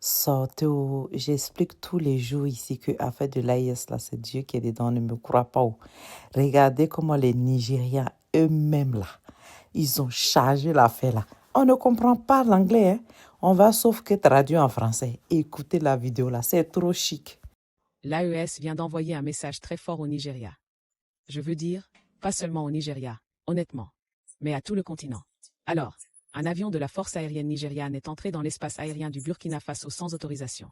Sortez, j'explique tous les jours ici que affaire de l'AIS, là, c'est Dieu qui est dedans, ne me crois pas. Regardez comment les Nigérians eux-mêmes, là, ils ont chargé l'affaire, là. On ne comprend pas l'anglais, hein. On va sauf que traduire en français. Écoutez la vidéo, là, c'est trop chic. L'AES vient d'envoyer un message très fort au Nigeria. Je veux dire, pas seulement au Nigeria, honnêtement, mais à tout le continent. Alors, un avion de la force aérienne nigériane est entré dans l'espace aérien du Burkina Faso sans autorisation.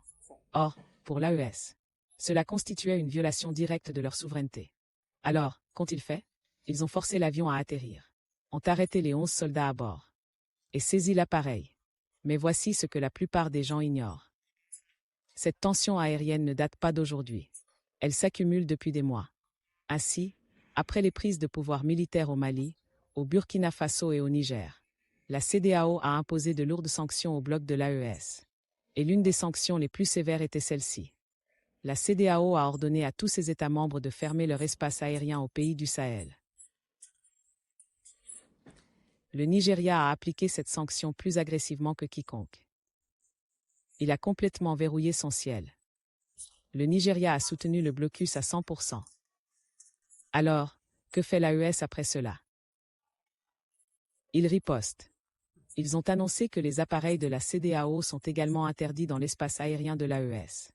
Or, pour l'AES, cela constituait une violation directe de leur souveraineté. Alors, qu'ont-ils fait? Ils ont forcé l'avion à atterrir, ont arrêté les 11 soldats à bord, et saisi l'appareil. Mais voici ce que la plupart des gens ignorent. Cette tension aérienne ne date pas d'aujourd'hui. Elle s'accumule depuis des mois. Ainsi, après les prises de pouvoir militaires au Mali, au Burkina Faso et au Niger, la CEDEAO a imposé de lourdes sanctions au bloc de l'AES. Et l'une des sanctions les plus sévères était celle-ci. La CEDEAO a ordonné à tous ses États membres de fermer leur espace aérien au pays du Sahel. Le Nigeria a appliqué cette sanction plus agressivement que quiconque. Il a complètement verrouillé son ciel. Le Nigeria a soutenu le blocus à 100%. Alors, que fait l'AES après cela? Ils ripostent. Ils ont annoncé que les appareils de la CEDEAO sont également interdits dans l'espace aérien de l'AES.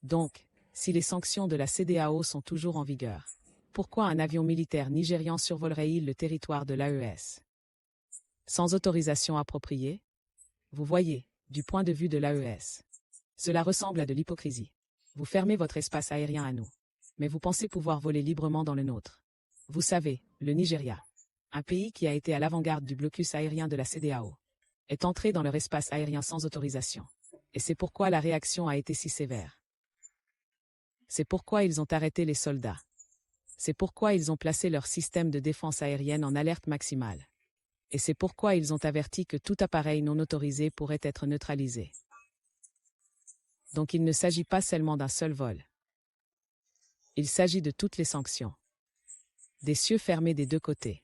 Donc, si les sanctions de la CEDEAO sont toujours en vigueur, pourquoi un avion militaire nigérian survolerait-il le territoire de l'AES? Sans autorisation appropriée? Vous voyez, du point de vue de l'AES, cela ressemble à de l'hypocrisie. Vous fermez votre espace aérien à nous, mais vous pensez pouvoir voler librement dans le nôtre. Vous savez, le Nigeria, un pays qui a été à l'avant-garde du blocus aérien de la CEDEAO, est entré dans leur espace aérien sans autorisation. Et c'est pourquoi la réaction a été si sévère. C'est pourquoi ils ont arrêté les soldats. C'est pourquoi ils ont placé leur système de défense aérienne en alerte maximale. Et c'est pourquoi ils ont averti que tout appareil non autorisé pourrait être neutralisé. Donc il ne s'agit pas seulement d'un seul vol. Il s'agit de toutes les sanctions. Des cieux fermés des deux côtés.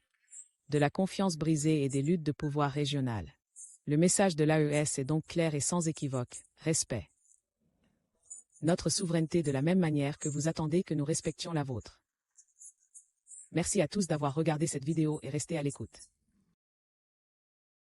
De la confiance brisée et des luttes de pouvoir régionales. Le message de l'AES est donc clair et sans équivoque. Respect. Notre souveraineté de la même manière que vous attendez que nous respections la vôtre. Merci à tous d'avoir regardé cette vidéo et resté à l'écoute.